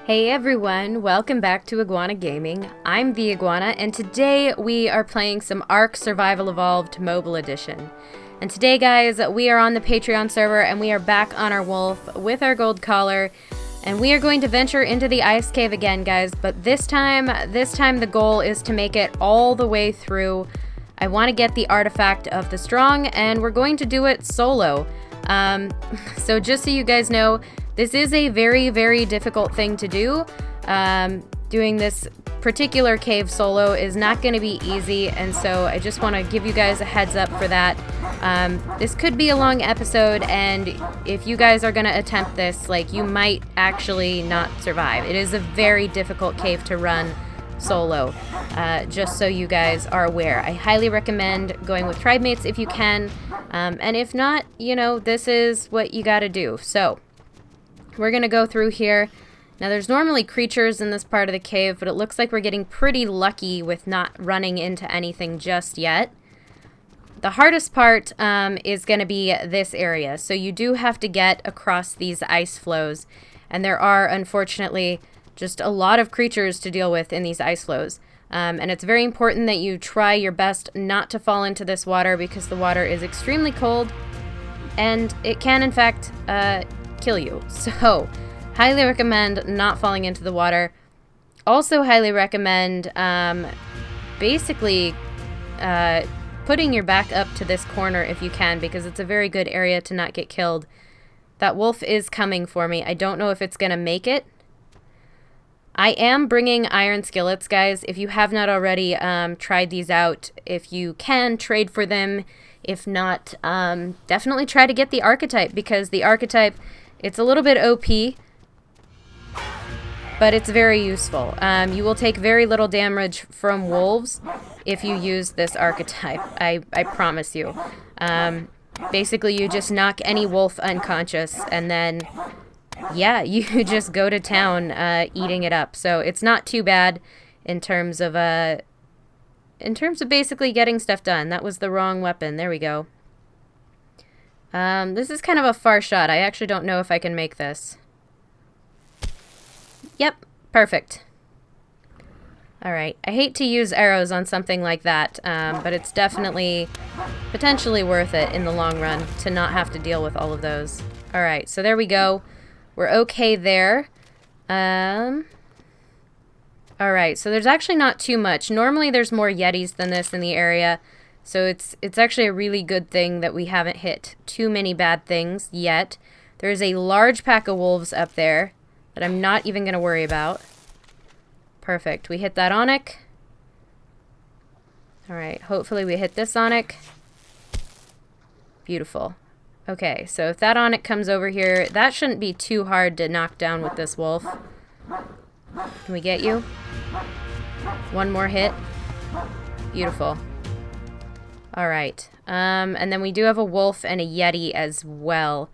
Hey everyone, welcome back to Iguana Gaming. I'm the Iguana, and today we are playing some ARK Survival Evolved Mobile Edition. And today, guys, we are on the Patreon server, and we are back on our wolf with our gold collar, and we are going to venture into the ice cave again, guys. But this time the goal is to make it all the way through. I want to get the artifact of the strong, and we're going to do it solo. So just so you guys know, this is a very, very difficult thing to do. Doing this particular cave solo is not going to be easy, and so I just want to give you guys a heads up for that. This could be a long episode, and if you guys are going to attempt this, like, you might actually not survive. It is a very difficult cave to run solo, just so you guys are aware. I highly recommend going with tribe mates if you can, and if not, you know, this is what you got to do. So we're gonna go through here. Now there's normally creatures in this part of the cave, but it looks like we're getting pretty lucky with not running into anything just yet. The hardest part is gonna be this area. So you do have to get across these ice flows, and there are unfortunately just a lot of creatures to deal with in these ice flows. And it's very important that you try your best not to fall into this water, because the water is extremely cold and it can in fact kill you. So highly recommend not falling into the water. Also highly recommend basically putting your back up to this corner if you can, because it's a very good area to not get killed. That wolf is coming for me. I don't know if it's gonna make it. I am bringing iron skillets, guys. If you have not already tried these out, if you can, trade for them. If not, definitely try to get the archetype, because the archetype, it's a little bit OP, but it's very useful. You will take very little damage from wolves if you use this archetype. I promise you. Basically, you just knock any wolf unconscious, and then, yeah, you just go to town eating it up. So it's not too bad in terms of basically getting stuff done. That was the wrong weapon. There we go. This is kind of a far shot. I actually don't know if I can make this. Yep, perfect. Alright, I hate to use arrows on something like that, but it's definitely potentially worth it in the long run to not have to deal with all of those. Alright, so there we go. We're okay there. Alright, so there's actually not too much. Normally there's more yetis than this in the area. So it's actually a really good thing that we haven't hit too many bad things yet. There is a large pack of wolves up there that I'm not even going to worry about. Perfect. We hit that onyx. Alright, hopefully we hit this onyx. Beautiful. Okay, so if that onyx comes over here, that shouldn't be too hard to knock down with this wolf. Can we get you? One more hit. Beautiful. Alright, and then we do have a wolf and a yeti as well.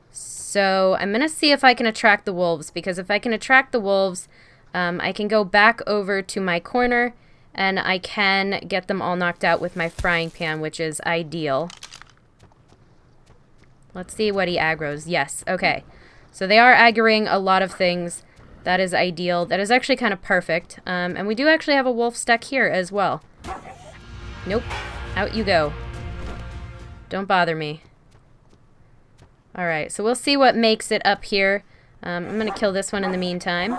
So I'm going to see if I can attract the wolves, because if I can attract the wolves, I can go back over to my corner, and I can get them all knocked out with my frying pan, which is ideal. Let's see what he aggroes. Yes, okay. So they are aggroing a lot of things. That is ideal. That is actually kind of perfect. And we do actually have a wolf stuck here as well. Nope. Out you go. Don't bother me. Alright, so we'll see what makes it up here. I'm going to kill this one in the meantime.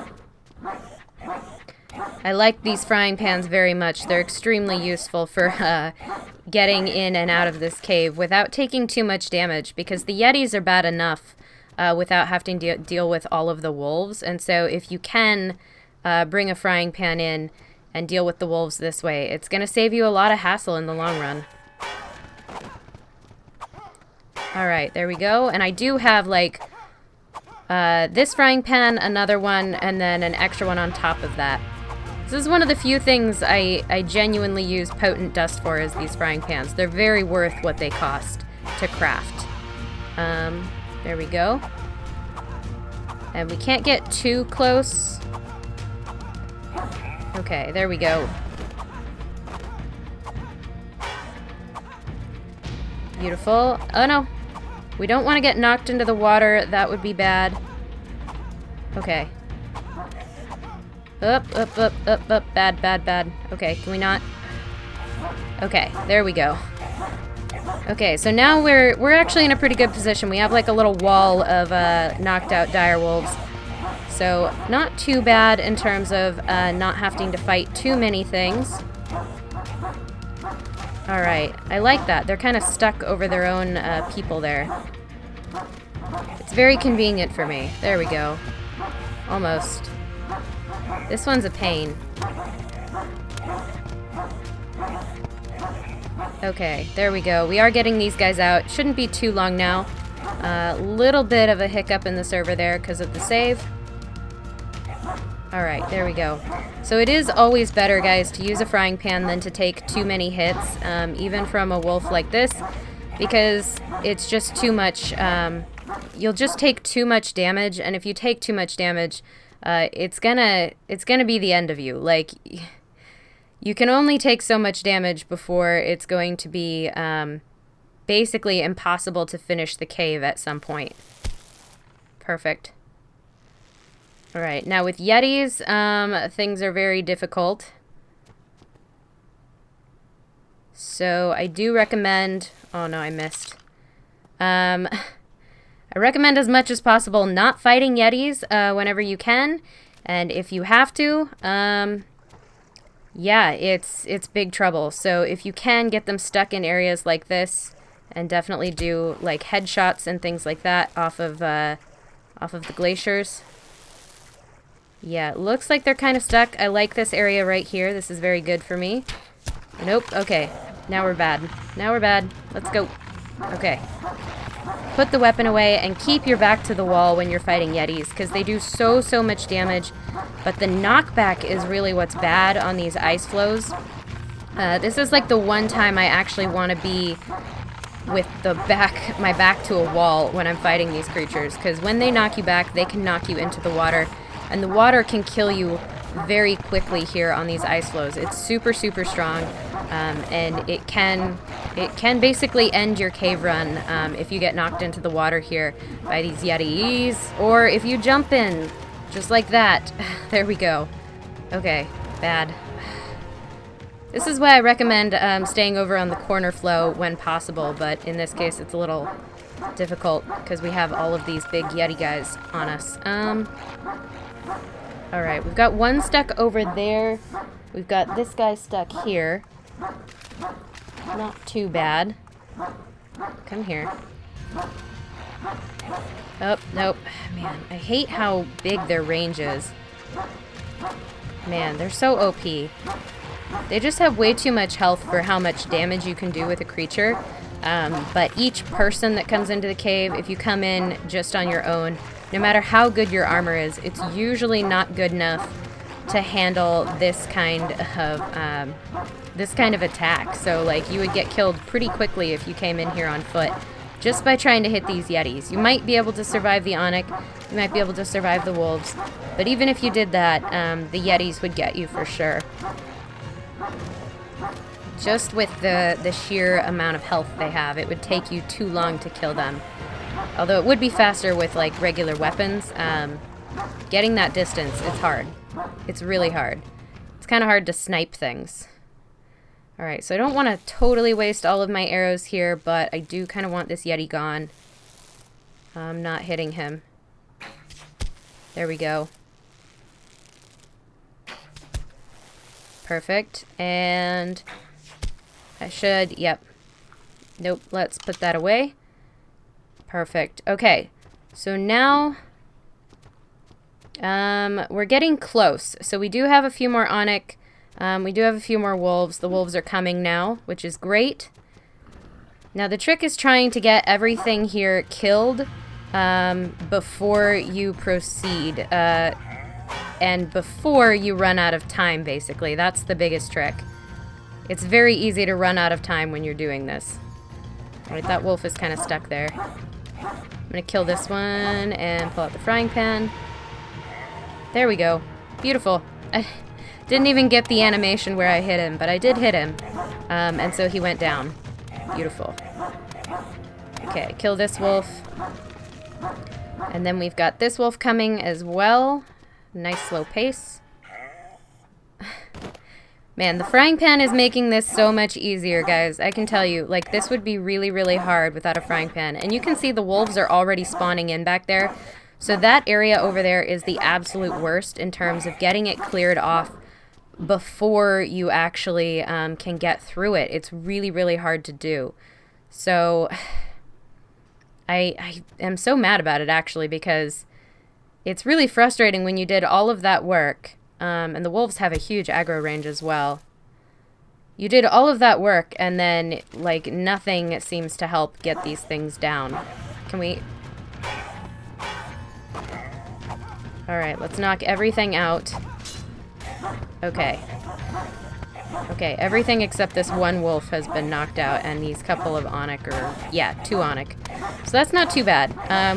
I like these frying pans very much. They're extremely useful for getting in and out of this cave without taking too much damage, because the yetis are bad enough without having to deal with all of the wolves. And so if you can bring a frying pan in and deal with the wolves this way, it's going to save you a lot of hassle in the long run. Alright, there we go. And I do have, like, this frying pan, another one, and then an extra one on top of that. This is one of the few things I genuinely use potent dust for, is these frying pans. They're very worth what they cost to craft. There we go. And we can't get too close. Okay, there we go. Beautiful. Oh no. We don't want to get knocked into the water. That would be bad. Okay. Up, up, up, up, up. Bad, bad, bad. Okay, can we not? Okay, there we go. Okay, so now we're actually in a pretty good position. We have like a little wall of knocked out dire wolves. So not too bad in terms of not having to fight too many things. Alright, I like that. They're kind of stuck over their own people there. It's very convenient for me. There we go. Almost. This one's a pain. Okay, there we go. We are getting these guys out. Shouldn't be too long now. Little bit of a hiccup in the server there because of the save. Alright, there we go. So it is always better, guys, to use a frying pan than to take too many hits, even from a wolf like this, because it's just too much. You'll just take too much damage, and if you take too much damage, it's gonna be the end of you. Like, you can only take so much damage before it's going to be basically impossible to finish the cave at some point. Perfect. Alright, now with yetis, things are very difficult. So I do recommend... Oh no, I missed. I recommend as much as possible not fighting yetis whenever you can. And if you have to, yeah, it's big trouble. So if you can get them stuck in areas like this, and definitely do like headshots and things like that off of the glaciers. Yeah, it looks like they're kind of stuck. I like this area right here. This is very good for me. Nope. Okay. Now we're bad. Now we're bad. Let's go. Okay. Put the weapon away and keep your back to the wall when you're fighting yetis, because they do so much damage. But the knockback is really what's bad on these ice flows. This is like the one time I actually want to be with my back to a wall when I'm fighting these creatures, because when they knock you back, they can knock you into the water. And the water can kill you very quickly here on these ice flows. It's super strong, and it can basically end your cave run if you get knocked into the water here by these yetis, or if you jump in, just like that. There we go. Okay, bad. This is why I recommend staying over on the corner flow when possible, but in this case it's a little difficult because we have all of these big yeti guys on us. Alright, we've got one stuck over there. We've got this guy stuck here. Not too bad. Come here. Oh, nope. Man, I hate how big their range is. Man, they're so OP. They just have way too much health for how much damage you can do with a creature. But each person that comes into the cave, if you come in just on your own, no matter how good your armor is, it's usually not good enough to handle this kind of attack. So, like, you would get killed pretty quickly if you came in here on foot, just by trying to hit these yetis. You might be able to survive the onyx, you might be able to survive the wolves, but even if you did that, the yetis would get you for sure. Just with the sheer amount of health they have, it would take you too long to kill them. Although it would be faster with, like, regular weapons. Getting that distance, it's hard. It's really hard. It's kind of hard to snipe things. Alright, so I don't want to totally waste all of my arrows here, but I do kind of want this yeti gone. I'm not hitting him. There we go. Perfect. And I should, yep. Nope, let's put that away. Perfect. Okay, so now we're getting close. So we do have a few more onyx. We do have a few more wolves. The wolves are coming now, which is great. Now the trick is trying to get everything here killed before you proceed. And before you run out of time, basically. That's the biggest trick. It's very easy to run out of time when you're doing this. Alright, that wolf is kind of stuck there. I'm gonna kill this one and pull out the frying pan. There we go. Beautiful. I didn't even get the animation where I hit him, but I did hit him. And so he went down. Beautiful. Okay, kill this wolf. And then we've got this wolf coming as well. Nice slow pace. Man, the frying pan is making this so much easier, guys. I can tell you, like, this would be really, really hard without a frying pan. And you can see the wolves are already spawning in back there. So that area over there is the absolute worst in terms of getting it cleared off before you actually can get through it. It's really, really hard to do. So I am so mad about it, actually, because it's really frustrating when you did all of that work. And the wolves have a huge aggro range as well. You did all of that work, and then, like, nothing seems to help get these things down. Can we... Alright, let's knock everything out. Okay. Okay, everything except this one wolf has been knocked out, and these couple of onyx, or... yeah, 2 onyx. So that's not too bad.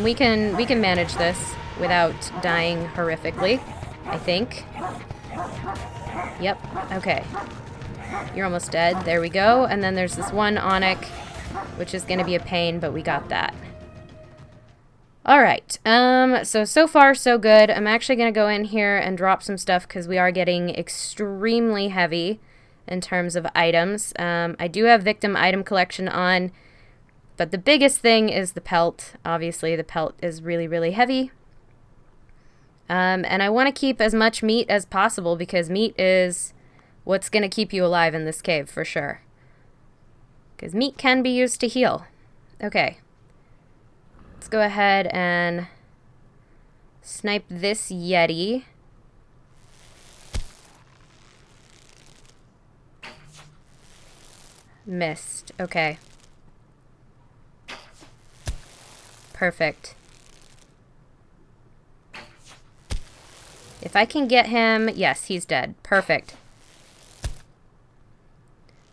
We can manage this without dying horrifically, I think. Yep, okay. You're almost dead. There we go. And then there's this one onyx, which is going to be a pain, but we got that. Alright, so far so good. I'm actually going to go in here and drop some stuff because we are getting extremely heavy in terms of items. I do have victim item collection on, but the biggest thing is the pelt. Obviously, the pelt is really, really heavy. And I want to keep as much meat as possible because meat is what's going to keep you alive in this cave for sure. Because meat can be used to heal. Okay. Let's go ahead and snipe this yeti. Missed. Okay. Perfect. If I can get him... yes, he's dead. Perfect.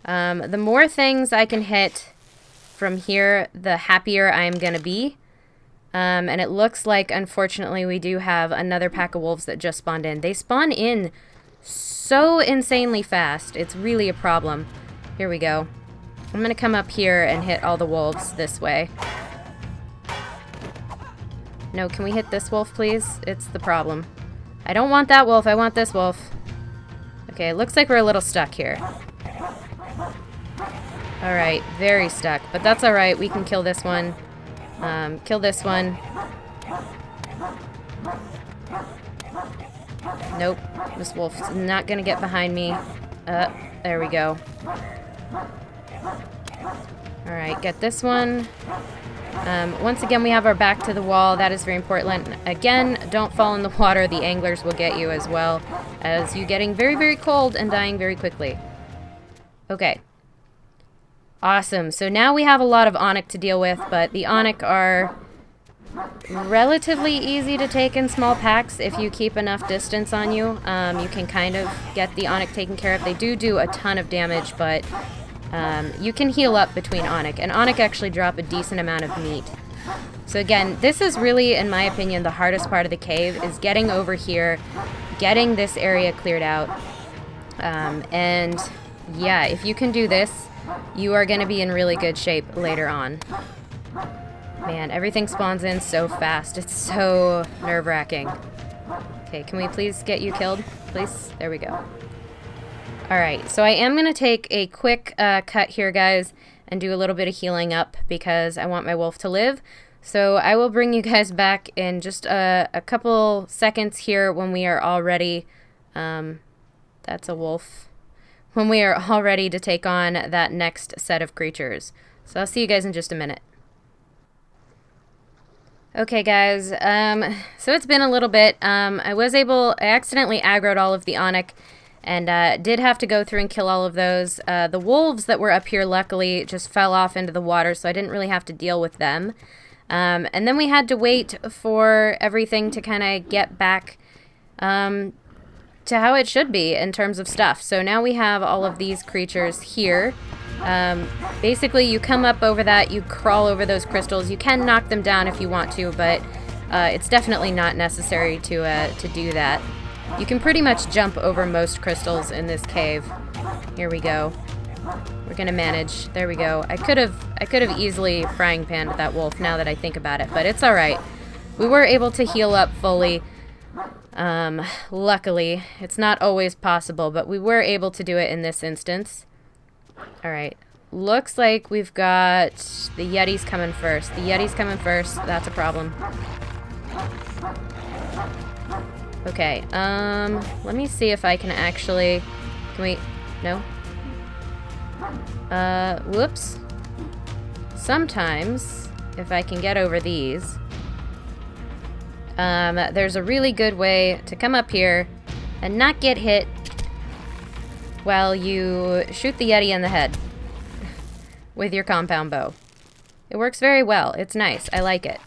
The more things I can hit from here, the happier I am going to be. And it looks like, unfortunately, we do have another pack of wolves that just spawned in. They spawn in so insanely fast. It's really a problem. Here we go. I'm going to come up here and hit all the wolves this way. No, can we hit this wolf, please? It's the problem. I don't want that wolf. I want this wolf. Okay, it looks like we're a little stuck here. Alright, very stuck. But that's alright. We can kill this one. Kill this one. Nope. This wolf's not gonna get behind me. There we go. Alright, get this one. Once again, we have our back to the wall. That is very important. Again, don't fall in the water. The anglers will get you as well as you getting very, very cold and dying very quickly. Okay. Awesome. So now we have a lot of onyx to deal with, but the onyx are relatively easy to take in small packs if you keep enough distance on you. You can kind of get the onyx taken care of. They do a ton of damage, but you can heal up between onyx, and onyx actually drop a decent amount of meat. So again, this is really, in my opinion, the hardest part of the cave, is getting over here, getting this area cleared out. And yeah, if you can do this, you are going to be in really good shape later on. Man, everything spawns in so fast. It's so nerve-wracking. Okay, can we please get you killed? Please? There we go. Alright, so I am going to take a quick cut here, guys, and do a little bit of healing up because I want my wolf to live. So I will bring you guys back in just a couple seconds here when we are all ready. That's a wolf. When we are all ready to take on that next set of creatures. So I'll see you guys in just a minute. Okay, guys, so it's been a little bit. I accidentally aggroed all of the onyx, and did have to go through and kill all of those. The wolves that were up here, luckily, just fell off into the water, so I didn't really have to deal with them. And then we had to wait for everything to kind of get back to how it should be in terms of stuff. So now we have all of these creatures here. Basically, you come up over that, you crawl over those crystals. You can knock them down if you want to, but it's definitely not necessary to do that. You can pretty much jump over most crystals in this cave. Here we go. We're gonna manage. There we go. I could have easily frying panned that wolf now that I think about it, but it's all right. We were able to heal up fully. Luckily, it's not always possible, but we were able to do it in this instance. Alright, looks like we've got the yetis coming first. The yetis coming first, that's a problem. Okay, let me see if I can actually... Can we... No? Whoops. Sometimes, if I can get over these, there's a really good way to come up here and not get hit while you shoot the yeti in the head with your compound bow. It works very well. It's nice. I like it.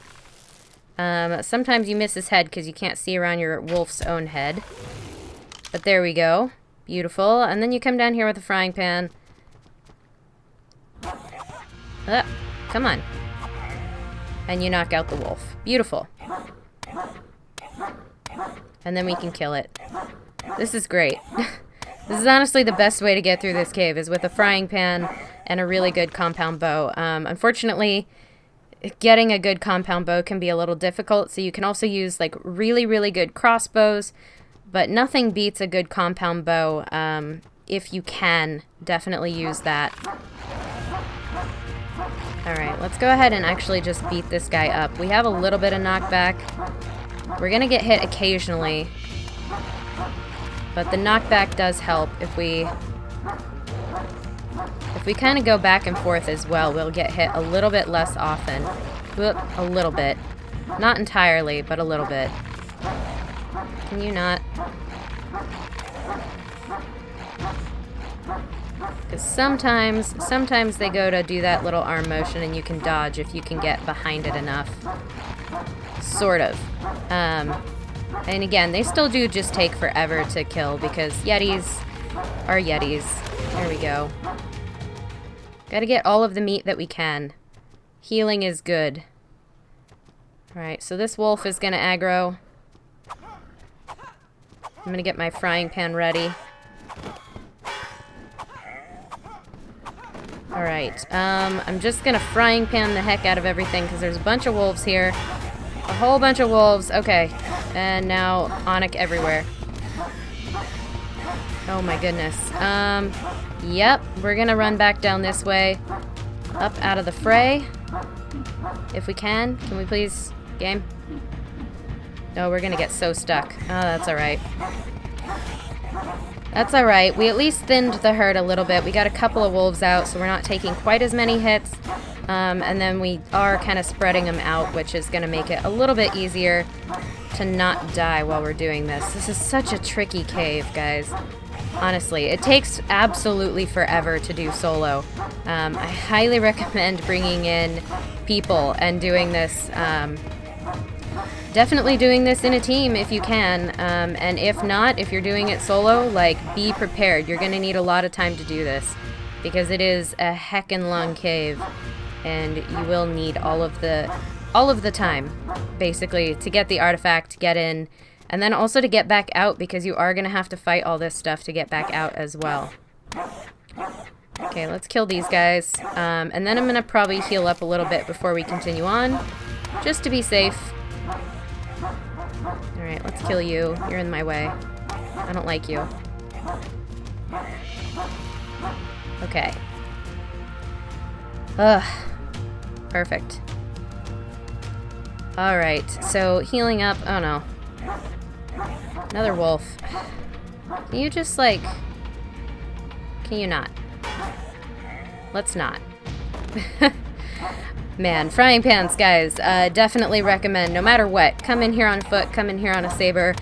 Sometimes you miss his head because you can't see around your wolf's own head. But there we go. Beautiful. And then you come down here with a frying pan. Come on. And you knock out the wolf. Beautiful. And then we can kill it. This is great. This is honestly the best way to get through this cave, is with a frying pan and a really good compound bow. Unfortunately, getting a good compound bow can be a little difficult, so you can also use like really, really good crossbows, but nothing beats a good compound bow. If you can, definitely use that. Alright, let's go ahead and actually just beat this guy up. We have a little bit of knockback. We're gonna get hit occasionally, but the knockback does help. If we kind of go back and forth as well, we'll get hit a little bit less often. Whoop, a little bit. Not entirely, but a little bit. Can you not? Because sometimes they go to do that little arm motion and you can dodge if you can get behind it enough. Sort of. And again, they still do just take forever to kill because yetis are yetis. There we go. Gotta get all of the meat that we can. Healing is good. Alright, so this wolf is gonna aggro. I'm gonna get my frying pan ready. Alright, I'm just gonna frying pan the heck out of everything because there's a bunch of wolves here. A whole bunch of wolves. Okay. And now onyx everywhere. Oh my goodness. Yep. We're gonna run back down this way. Up out of the fray. If we can. Can we please? Game? No, we're gonna get so stuck. Oh, that's alright. That's alright. We at least thinned the herd a little bit. We got a couple of wolves out, so we're not taking quite as many hits. And then we are kind of spreading them out, which is going to make it a little bit easier to not die while we're doing this. This is such a tricky cave, guys. Honestly, it takes absolutely forever to do solo. I highly recommend bringing in people and doing this. Definitely doing this in a team if you can. And if not, if you're doing it solo, like, be prepared. You're going to need a lot of time to do this because it is a heckin' long cave. And you will need all of the time, basically, to get the artifact, to get in, and then also to get back out, because you are going to have to fight all this stuff to get back out as well. Okay, let's kill these guys, and then I'm going to probably heal up a little bit before we continue on, just to be safe. Alright, let's kill you. You're in my way. I don't like you. Okay. Ugh. Perfect. Alright, so healing up. Oh no. Another wolf. Can you just, like... Can you not? Let's not. Man, frying pans, guys. Definitely recommend, no matter what. Come in here on foot, come in here on a saber,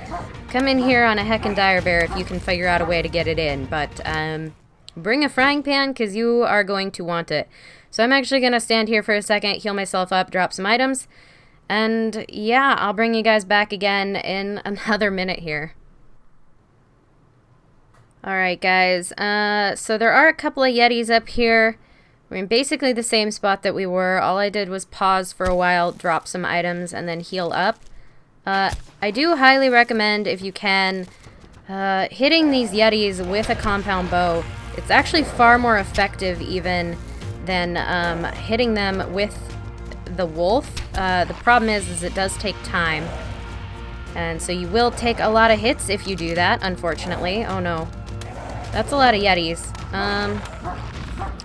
come in here on a heckin' dire bear if you can figure out a way to get it in. But, bring a frying pan, because you are going to want it. So I'm actually going to stand here for a second, heal myself up, drop some items, and yeah, I'll bring you guys back again in another minute here. Alright guys, so there are a couple of yetis up here. We're in basically the same spot that we were. All I did was pause for a while, drop some items, and then heal up. I do highly recommend, if you can, hitting these yetis with a compound bow. It's actually far more effective even than hitting them with the wolf. The problem is it does take time. And so you will take a lot of hits if you do that, unfortunately. Oh no. That's a lot of yetis.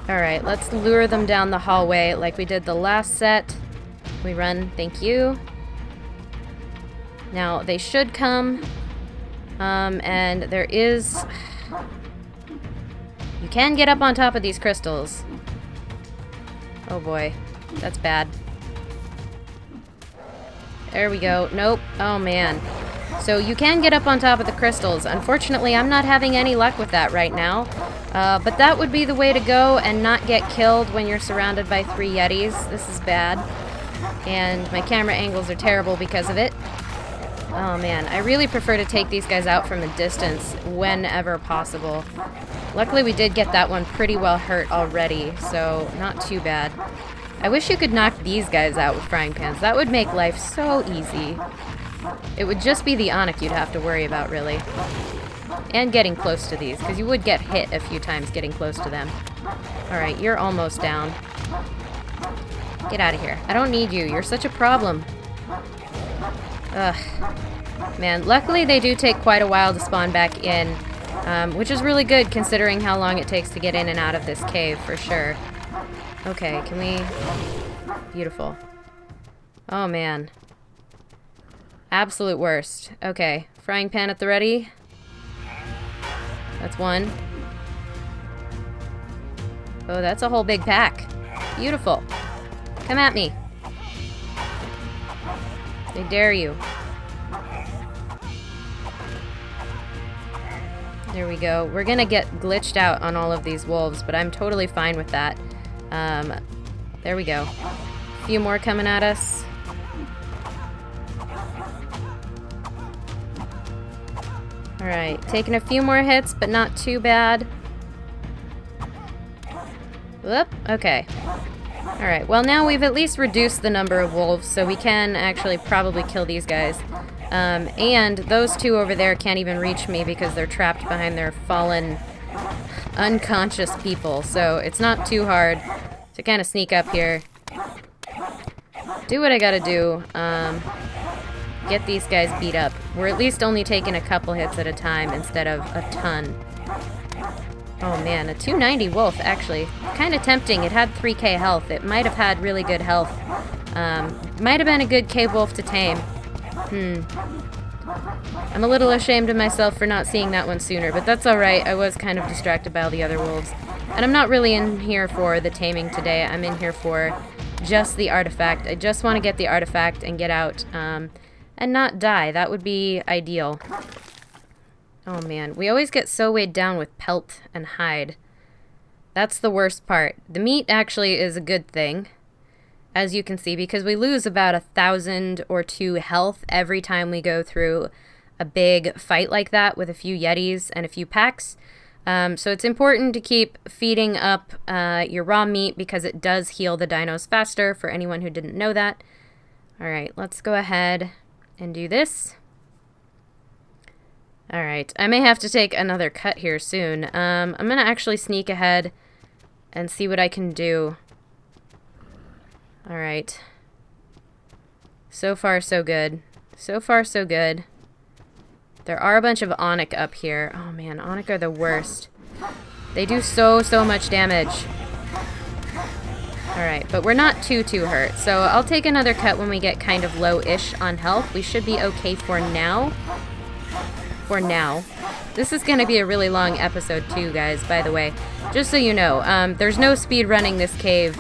Alright, let's lure them down the hallway like we did the last set. We run, thank you. Now, they should come. And there is... You can get up on top of these crystals. Oh boy, that's bad. There we go. Nope. Oh man. So you can get up on top of the crystals. Unfortunately, I'm not having any luck with that right now. But that would be the way to go and not get killed when you're surrounded by 3 yetis. This is bad. And my camera angles are terrible because of it. Oh man, I really prefer to take these guys out from a distance whenever possible. Luckily we did get that one pretty well hurt already, so not too bad. I wish you could knock these guys out with frying pans. That would make life so easy. It would just be the Onyx you'd have to worry about, really. And getting close to these, because you would get hit a few times getting close to them. Alright, you're almost down. Get out of here. I don't need you. You're such a problem. Ugh. Man, luckily they do take quite a while to spawn back in, which is really good considering how long it takes to get in and out of this cave, for sure. Okay, can we... Beautiful. Oh, man. Absolute worst. Okay, frying pan at the ready. That's one. Oh, that's a whole big pack. Beautiful. Come at me. I dare you. There we go. We're gonna get glitched out on all of these wolves, but I'm totally fine with that. There we go. A few more coming at us. Alright, taking a few more hits, but not too bad. Whoop, okay. Alright, well now we've at least reduced the number of wolves, so we can actually probably kill these guys. And those 2 over there can't even reach me because they're trapped behind their fallen, unconscious people, so it's not too hard to kind of sneak up here. Do what I gotta do. Get these guys beat up. We're at least only taking a couple hits at a time instead of a ton. Oh man, a 290 wolf, actually. Kind of tempting. It had 3k health. It might have had really good health. Might have been a good cave wolf to tame. I'm a little ashamed of myself for not seeing that one sooner, but that's alright. I was kind of distracted by all the other wolves. And I'm not really in here for the taming today. I'm in here for just the artifact. I just want to get the artifact and get out, and not die. That would be ideal. Oh man, we always get so weighed down with pelt and hide. That's the worst part. The meat actually is a good thing, as you can see, because we lose about 1,000 or 2 health every time we go through a big fight like that with a few yetis and a few packs. So it's important to keep feeding up your raw meat because it does heal the dinos faster, for anyone who didn't know that. Alright, let's go ahead and do this. Alright, I may have to take another cut here soon. I'm gonna actually sneak ahead and see what I can do. Alright. So far, so good. So far, so good. There are a bunch of Onyx up here. Oh man, Onyx are the worst. They do so much damage. Alright, but we're not too hurt. So I'll take another cut when we get kind of low-ish on health. We should be okay for now. For now. This is going to be a really long episode too, guys, by the way. Just so you know, there's no speed running this cave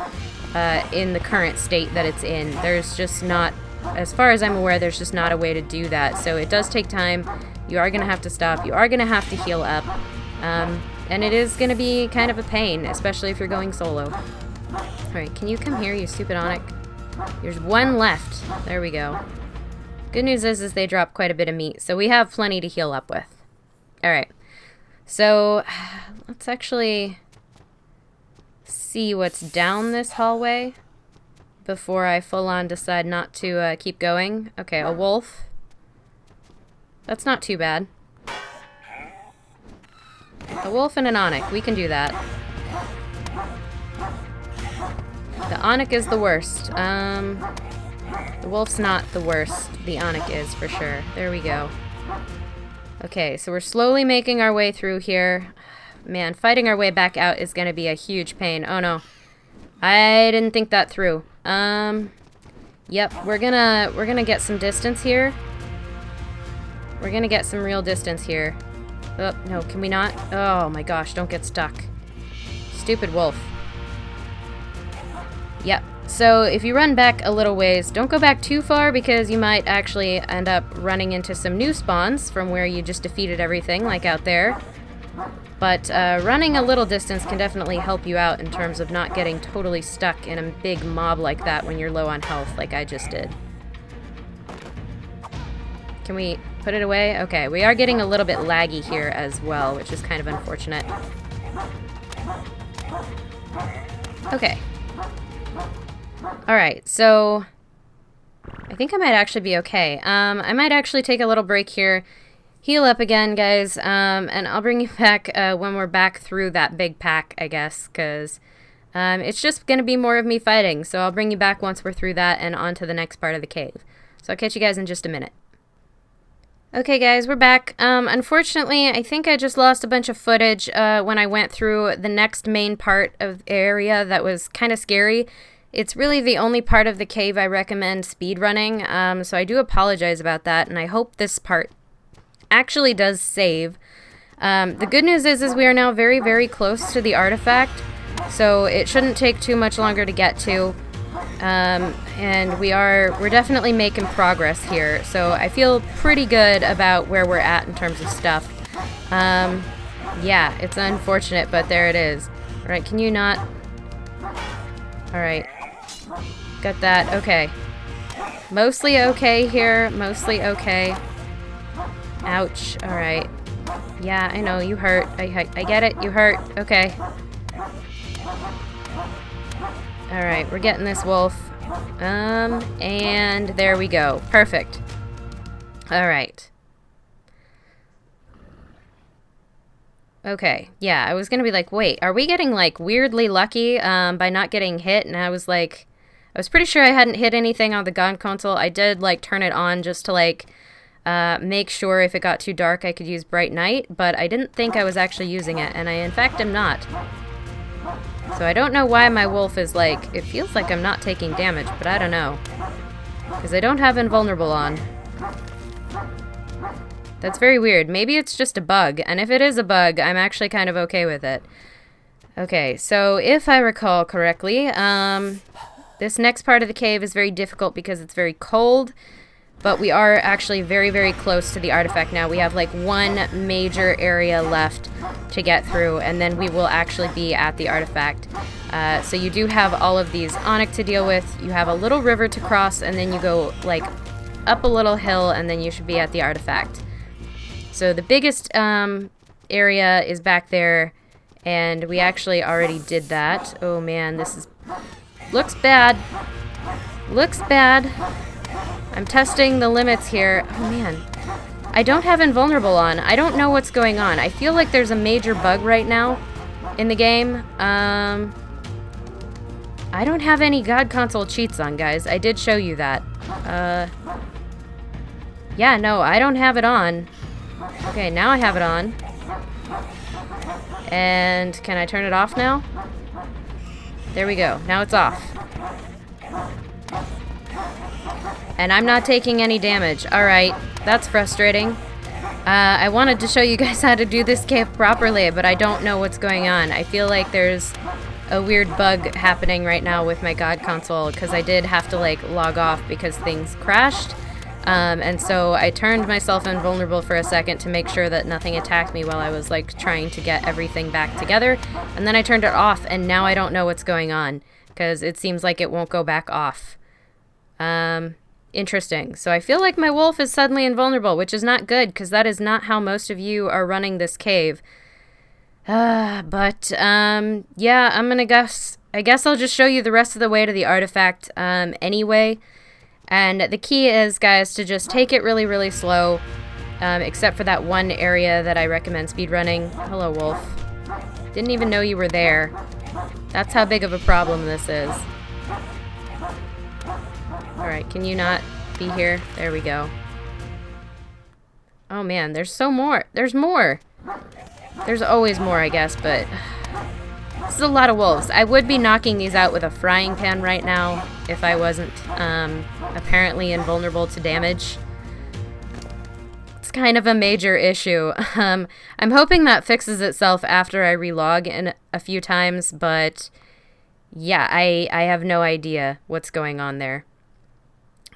in the current state that it's in. There's just not, as far as I'm aware, there's just not a way to do that. So it does take time. You are going to have to stop. You are going to have to heal up. And it is going to be kind of a pain, especially if you're going solo. Alright, can you come here, you stupid Onyx? There's one left. There we go. Good news is they drop quite a bit of meat, so we have plenty to heal up with. Alright, so let's actually see what's down this hallway before I full-on decide not to keep going. Okay, a wolf. That's not too bad. A wolf and an Onyx, we can do that. The Onyx is the worst. The wolf's not the worst. The Anik is, for sure. There we go. Okay, so we're slowly making our way through here. Man, fighting our way back out is going to be a huge pain. Oh, no. I didn't think that through. Yep, we're gonna get some distance here. We're gonna get some real distance here. Oh, no, can we not? Oh my gosh, don't get stuck. Stupid wolf. Yep, so if you run back a little ways, don't go back too far because you might actually end up running into some new spawns from where you just defeated everything, like out there. But running a little distance can definitely help you out in terms of not getting totally stuck in a big mob like that when you're low on health, like I just did. Can we put it away? Okay, we are getting a little bit laggy here as well, which is kind of unfortunate. Okay. Alright, so I think I might actually be okay. I might actually take a little break here. Heal up again, guys, and I'll bring you back when we're back through that big pack, I guess, because it's just going to be more of me fighting, so I'll bring you back once we're through that and on to the next part of the cave. So I'll catch you guys in just a minute. Okay, guys, we're back. Unfortunately, I think I just lost a bunch of footage when I went through the next main part of the area that was kind of scary. It's really the only part of the cave I recommend speedrunning, so I do apologize about that, and I hope this part actually does save. The good news is we are now very, very close to the artifact, so it shouldn't take too much longer to get to. And we're definitely making progress here, so I feel pretty good about where we're at in terms of stuff. Yeah, it's unfortunate, but there it is. Alright, can you not? Alright. Got that. Okay. Mostly okay here. Mostly okay. Ouch. Alright. Yeah, I know. You hurt. I get it. You hurt. Okay. Alright, we're getting this wolf. And there we go. Perfect. Alright. Okay. Yeah, I was gonna be like, wait, are we getting, like, weirdly lucky, by not getting hit? And I was like, I was pretty sure I hadn't hit anything on the gun console. I did, like, turn it on just to, like, make sure if it got too dark I could use bright night, but I didn't think I was actually using it, and I in fact am not. So I don't know why my wolf is like, it feels like I'm not taking damage, but I don't know. Because I don't have invulnerable on. That's very weird. Maybe it's just a bug, and if it is a bug, I'm actually kind of okay with it. Okay, so if I recall correctly, this next part of the cave is very difficult because it's very cold. But we are actually very, very close to the artifact now. We have like one major area left to get through, and then we will actually be at the artifact. So you do have all of these Anik to deal with. You have a little river to cross, and then you go like up a little hill, and then you should be at the artifact. So the biggest area is back there, and we actually already did that. Oh man, this is... looks bad. Looks bad. I'm testing the limits here. Oh man, I don't have invulnerable on. I don't know what's going on. I feel like there's a major bug right now in the game. I don't have any God console cheats on, guys. I did show you that. Yeah, no, I don't have it on. Okay, now I have it on. And can I turn it off now? There we go. Now it's off. And I'm not taking any damage. Alright, that's frustrating. I wanted to show you guys how to do this cave properly, but I don't know what's going on. I feel like there's a weird bug happening right now with my God console, because I did have to like log off because things crashed. And so I turned myself invulnerable for a second to make sure that nothing attacked me while I was like trying to get everything back together. And then I turned it off, and now I don't know what's going on, because it seems like it won't go back off. Interesting. So I feel like my wolf is suddenly invulnerable, which is not good, because that is not how most of you are running this cave. Yeah, I'm gonna guess... I guess I'll just show you the rest of the way to the artifact, anyway. And the key is, guys, to just take it really, really slow, except for that one area that I recommend speedrunning. Hello, wolf. Didn't even know you were there. That's how big of a problem this is. Alright, can you not be here? There we go. Oh man, there's so more. There's more. There's always more, I guess, but this is a lot of wolves. I would be knocking these out with a frying pan right now if I wasn't apparently invulnerable to damage. It's kind of a major issue. I'm hoping that fixes itself after I relog in a few times, but yeah, I have no idea what's going on there.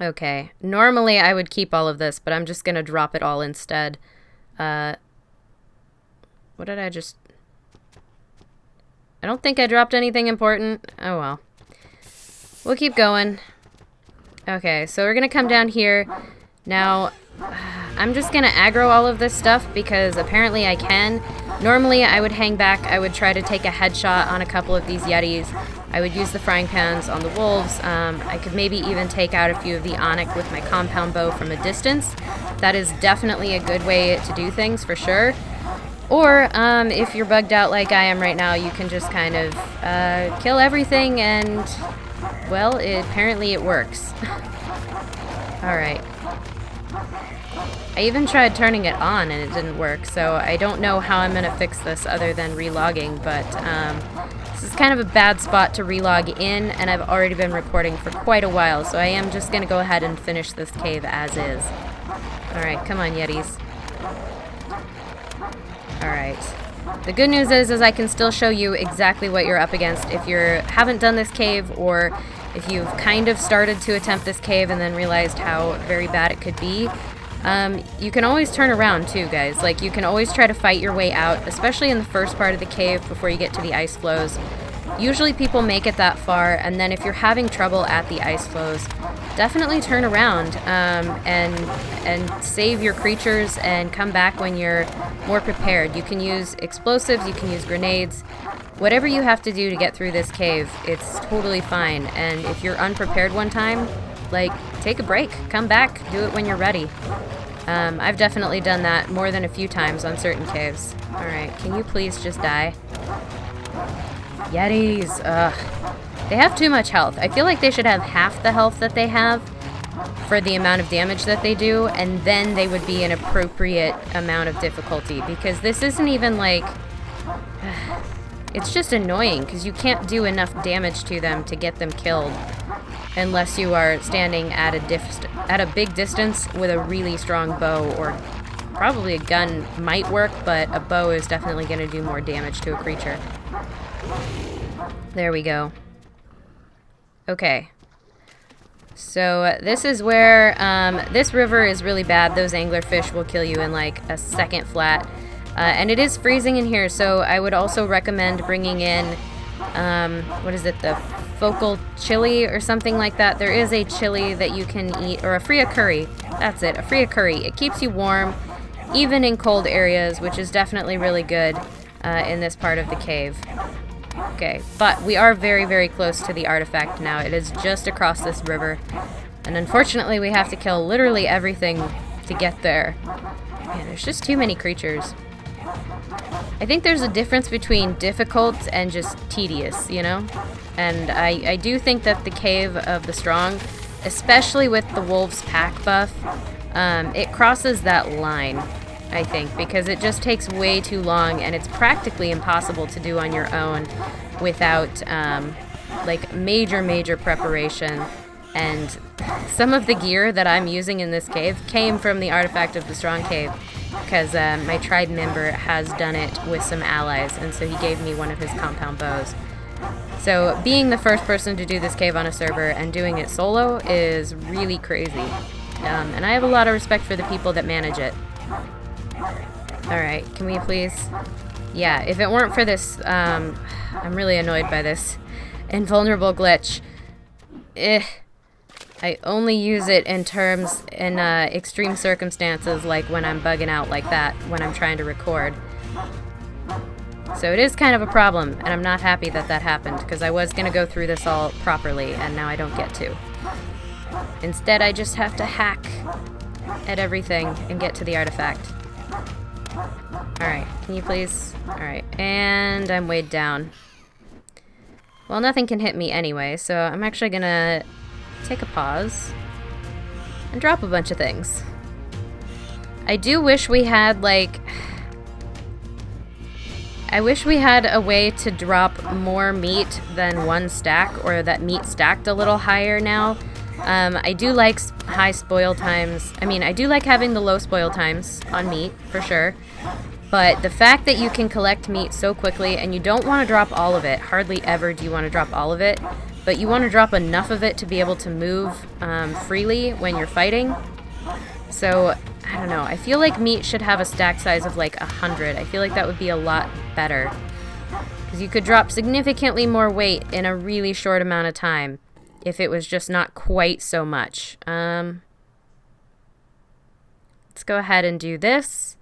Okay, normally I would keep all of this, but I'm just gonna drop it all instead. What did I just... I don't think I dropped anything important. Oh well. We'll keep going. Okay, so we're gonna come down here. Now, I'm just gonna aggro all of this stuff because apparently I can. Normally I would hang back, I would try to take a headshot on a couple of these yetis. I would use the frying pans on the wolves. I could maybe even take out a few of the onyx with my compound bow from a distance. That is definitely a good way to do things for sure. Or if you're bugged out like I am right now, you can just kind of kill everything and, well, apparently it works. Alright. I even tried turning it on and it didn't work, so I don't know how I'm going to fix this other than relogging, but this is kind of a bad spot to relog in, and I've already been recording for quite a while, so I am just going to go ahead and finish this cave as is. Alright, come on, yetis. Alright. The good news is I can still show you exactly what you're up against if you haven't done this cave, or if you've kind of started to attempt this cave and then realized how very bad it could be. You can always turn around too, guys. Like, you can always try to fight your way out, especially in the first part of the cave before you get to the ice flows. Usually people make it that far, and then if you're having trouble at the ice flows, definitely turn around and save your creatures and come back when you're more prepared. You can use explosives, you can use grenades, whatever you have to do to get through this cave, it's totally fine. And if you're unprepared one time, like, take a break, come back, do it when you're ready. I've definitely done that more than a few times on certain caves. Alright, can you please just die? Yetis, ugh. They have too much health. I feel like they should have half the health that they have for the amount of damage that they do, and then they would be an appropriate amount of difficulty, because this isn't even like... It's just annoying, because you can't do enough damage to them to get them killed unless you are standing at a big distance with a really strong bow, or probably a gun might work, but a bow is definitely going to do more damage to a creature. There we go. Okay. So this is where, this river is really bad. Those anglerfish will kill you in like a second flat. And it is freezing in here, so I would also recommend bringing in, what is it, the focal chili or something like that. There is a chili that you can eat, or a Fria curry. That's it, a Fria curry. It keeps you warm, even in cold areas, which is definitely really good in this part of the cave. Okay, but we are very, very close to the artifact now. It is just across this river, and unfortunately we have to kill literally everything to get there. Man, there's just too many creatures. I think there's a difference between difficult and just tedious, you know? And I do think that the Cave of the Strong, especially with the Wolves pack buff, it crosses that line, I think, because it just takes way too long, and it's practically impossible to do on your own without, like, major preparation. And some of the gear that I'm using in this cave came from the artifact of the Strong Cave, because my tribe member has done it with some allies, and so he gave me one of his compound bows. So being the first person to do this cave on a server and doing it solo is really crazy. And I have a lot of respect for the people that manage it. Alright, can we please... Yeah, if it weren't for this, I'm really annoyed by this invulnerable glitch. I only use it in extreme circumstances, like when I'm bugging out like that, when I'm trying to record. So it is kind of a problem, and I'm not happy that that happened, because I was going to go through this all properly, and now I don't get to. Instead, I just have to hack at everything and get to the artifact. Alright, can you please? Alright, and I'm weighed down. Well, nothing can hit me anyway, so I'm actually gonna take a pause and drop a bunch of things. I do wish we had, like... I wish we had a way to drop more meat than one stack, or that meat stacked a little higher now. I do like high spoil times. I mean, I do like having the low spoil times on meat, for sure. But the fact that you can collect meat so quickly, and you don't want to drop all of it, hardly ever do you want to drop all of it, but you want to drop enough of it to be able to move freely when you're fighting. So, I don't know, I feel like meat should have a stack size of like 100. I feel like that would be a lot better. Because you could drop significantly more weight in a really short amount of time if it was just not quite so much. Let's go ahead and do this.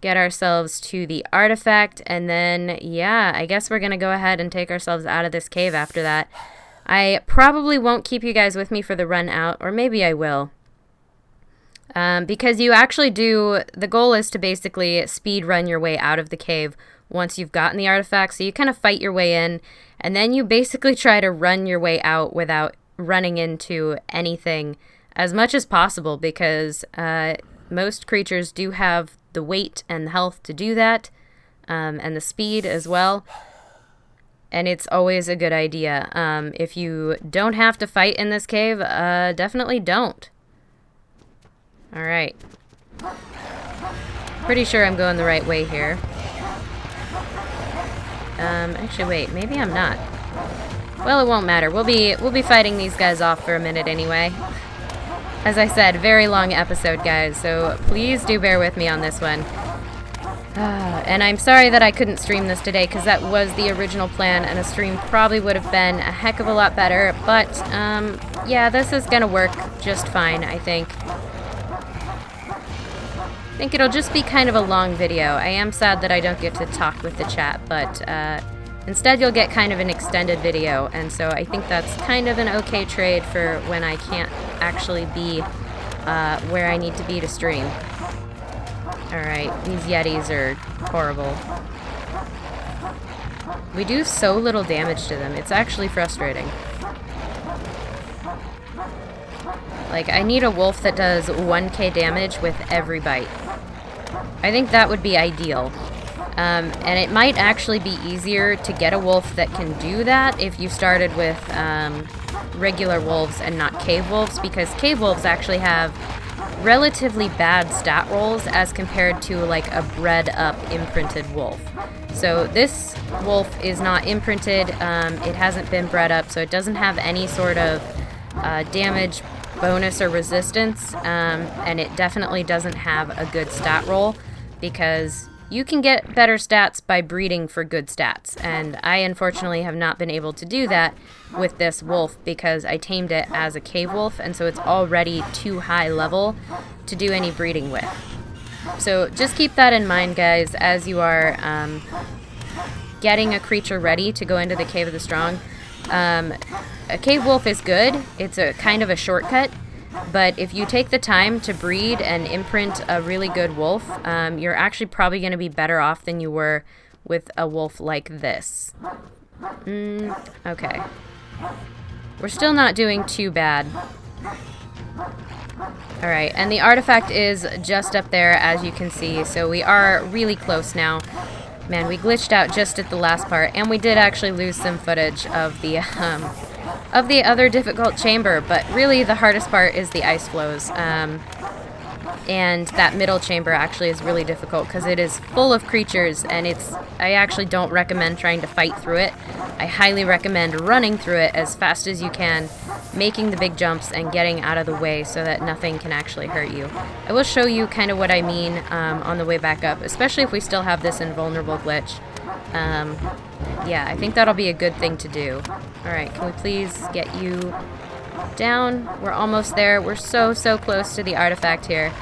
Get ourselves to the artifact, and then, yeah, I guess we're going to go ahead and take ourselves out of this cave after that. I probably won't keep you guys with me for the run out, or maybe I will. Because you actually do, the goal is to basically speed run your way out of the cave once you've gotten the artifact. So you kind of fight your way in, and then you basically try to run your way out without running into anything as much as possible, because most creatures do have the weight and the health to do that, and the speed as well. And it's always a good idea. If you don't have to fight in this cave, definitely don't. Alright. Pretty sure I'm going the right way here. Actually, wait, maybe I'm not. Well, it won't matter. We'll be fighting these guys off for a minute anyway. As I said, very long episode, guys, so please do bear with me on this one. And I'm sorry that I couldn't stream this today, because that was the original plan, and a stream probably would have been a heck of a lot better, but, yeah, this is gonna work just fine, I think. I think it'll just be kind of a long video. I am sad that I don't get to talk with the chat, but instead you'll get kind of an extended video, and so I think that's kind of an okay trade for when I can't actually be where I need to be to stream. Alright, these yetis are horrible. We do so little damage to them, it's actually frustrating. Like, I need a wolf that does 1k damage with every bite. I think that would be ideal. And it might actually be easier to get a wolf that can do that if you started with regular wolves and not cave wolves, because cave wolves actually have relatively bad stat rolls as compared to like a bred up imprinted wolf. So this wolf is not imprinted, it hasn't been bred up, so it doesn't have any sort of damage bonus or resistance, and it definitely doesn't have a good stat roll, because you can get better stats by breeding for good stats, and I unfortunately have not been able to do that with this wolf because I tamed it as a cave wolf, and so it's already too high level to do any breeding with. So just keep that in mind, guys, as you are getting a creature ready to go into the Cave of the Strong. A cave wolf is good. It's a kind of a shortcut. But if you take the time to breed and imprint a really good wolf, you're actually probably going to be better off than you were with a wolf like this. Okay. We're still not doing too bad. Alright, and the artifact is just up there, as you can see, so we are really close now. Man, we glitched out just at the last part, and we did actually lose some footage of the other difficult chamber, but really the hardest part is the ice flows. And that middle chamber actually is really difficult because it is full of creatures, and I actually don't recommend trying to fight through it. I highly recommend running through it as fast as you can, making the big jumps and getting out of the way so that nothing can actually hurt you. I will show you kind of what I mean on the way back up, especially if we still have this invulnerable glitch. Yeah, I think that'll be a good thing to do. Alright, can we please get you down? We're almost there. We're so close to the artifact here.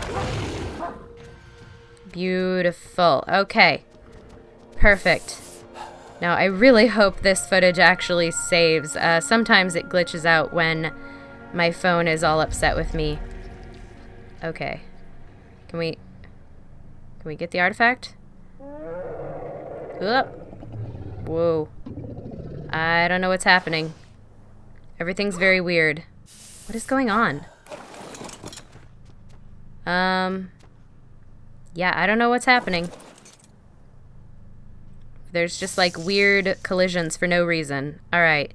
Beautiful. Okay. Perfect. Now, I really hope this footage actually saves. Sometimes it glitches out when my phone is all upset with me. Okay. Can we get the artifact? Oop. Whoa. I don't know what's happening. Everything's very weird. What is going on? Yeah, I don't know what's happening. There's just like weird collisions for no reason. Alright.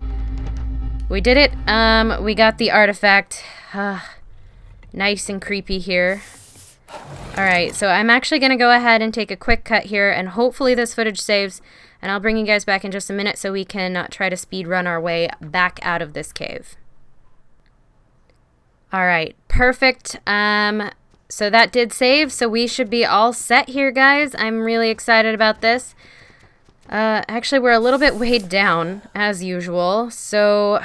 We did it. We got the artifact. Nice and creepy here. Alright, so I'm actually going to go ahead and take a quick cut here, and hopefully this footage saves, and I'll bring you guys back in just a minute so we can try to speed run our way back out of this cave. Alright, perfect. So that did save, so we should be all set here, guys. I'm really excited about this. Actually, we're a little bit weighed down, as usual, so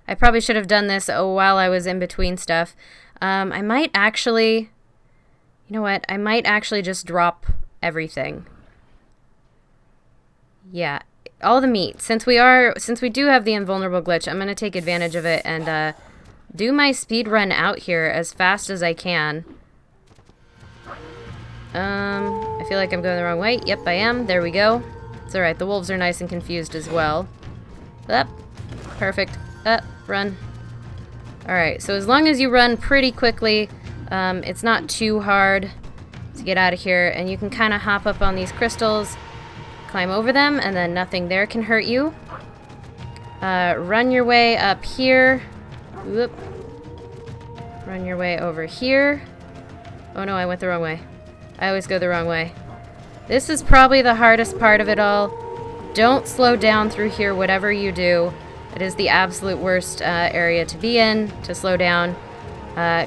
I probably should have done this while I was in between stuff. I might actually, you know what, I might actually just drop everything. Yeah, all the meat. Since we do have the invulnerable glitch, I'm going to take advantage of it and do my speed run out here as fast as I can. I feel like I'm going the wrong way. Yep, I am. There we go. It's alright. The wolves are nice and confused as well. Up. Perfect. Up. Run. Alright, so as long as you run pretty quickly, it's not too hard to get out of here. And you can kind of hop up on these crystals, climb over them, and then nothing there can hurt you. Run your way up here. Whoop. Run your way over here. Oh no, I went the wrong way. I always go the wrong way. This is probably the hardest part of it all. Don't slow down through here, whatever you do. It is the absolute worst area to be in, to slow down.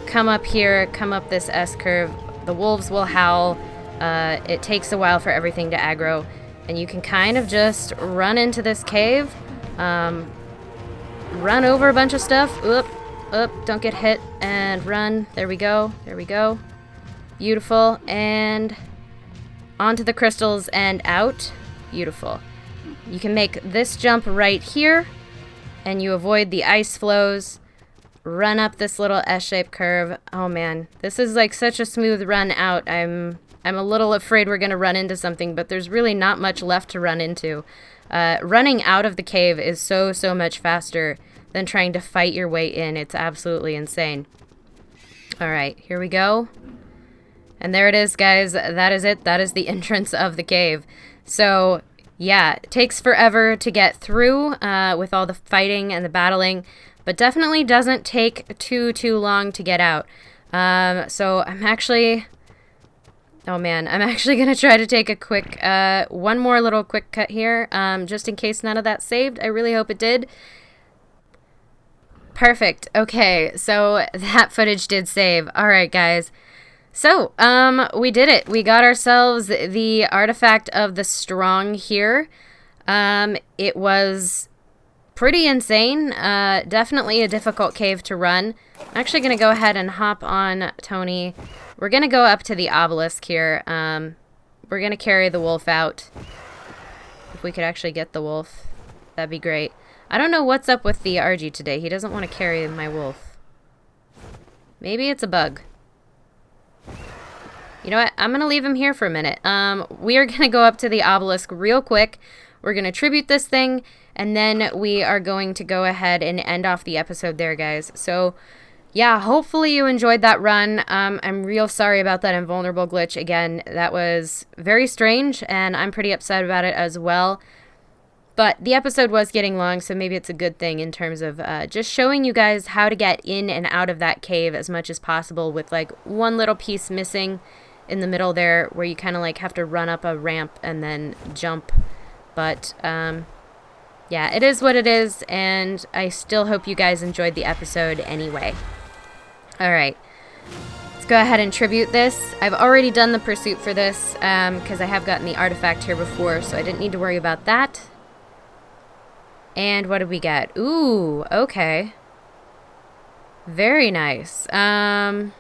Come up here, come up this S-curve. The wolves will howl. It takes a while for everything to aggro. And you can kind of just run into this cave. Run over a bunch of stuff. Oop, don't get hit. And run. There we go. There we go. Beautiful. And onto the crystals and out. Beautiful. You can make this jump right here, and you avoid the ice flows. Run up this little S-shaped curve. Oh man, this is like such a smooth run out. I'm a little afraid we're gonna run into something, but there's really not much left to run into. Running out of the cave is so much faster than trying to fight your way in. It's absolutely insane. Alright, here we go. And there it is, guys. That is it. That is the entrance of the cave. So, yeah, it takes forever to get through with all the fighting and the battling, but definitely doesn't take too long to get out. So I'm actually... Oh man, I'm actually going to try to take a quick, one more little quick cut here, just in case none of that saved. I really hope it did. Perfect. Okay, so that footage did save. Alright, guys. So, we did it. We got ourselves the artifact of the strong here. It was pretty insane. Definitely a difficult cave to run. I'm actually going to go ahead and hop on Tony. We're going to go up to the obelisk here. We're going to carry the wolf out. If we could actually get the wolf, that'd be great. I don't know what's up with the RG today. He doesn't want to carry my wolf. Maybe it's a bug. You know what? I'm going to leave him here for a minute. We are going to go up to the obelisk real quick. We're going to tribute this thing, and then we are going to go ahead and end off the episode there, guys. So, yeah, hopefully you enjoyed that run. I'm real sorry about that invulnerable glitch. Again, that was very strange, and I'm pretty upset about it as well. But the episode was getting long, so maybe it's a good thing in terms of just showing you guys how to get in and out of that cave as much as possible with, like, one little piece missing in the middle there where you kind of, like, have to run up a ramp and then jump. But, yeah, it is what it is, and I still hope you guys enjoyed the episode anyway. Alright, let's go ahead and tribute this. I've already done the pursuit for this, because I have gotten the artifact here before, so I didn't need to worry about that. And what did we get? Ooh, okay. Very nice. I'm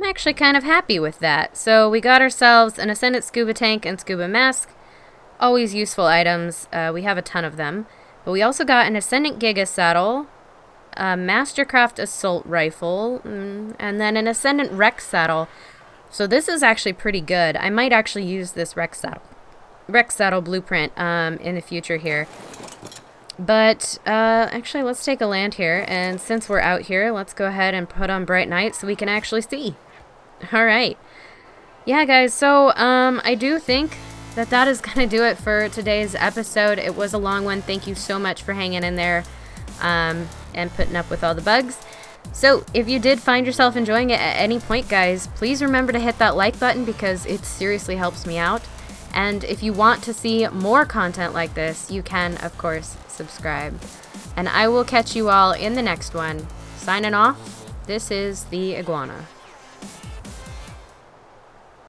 actually kind of happy with that. So we got ourselves an Ascendant Scuba Tank and Scuba Mask. Always useful items. We have a ton of them. But we also got an Ascendant Giga Saddle, a Mastercraft Assault Rifle, and then an Ascendant Rex Saddle. So this is actually pretty good. I might actually use this Rex Saddle blueprint in the future here. But actually, let's take a land here. And since we're out here, let's go ahead and put on bright night so we can actually see. All right. Yeah, guys. So I do think that is going to do it for today's episode. It was a long one. Thank you so much for hanging in there and putting up with all the bugs. So if you did find yourself enjoying it at any point, guys, please remember to hit that like button because it seriously helps me out. And if you want to see more content like this, you can, of course, subscribe. And I will catch you all in the next one. Signing off, this is the Iguana.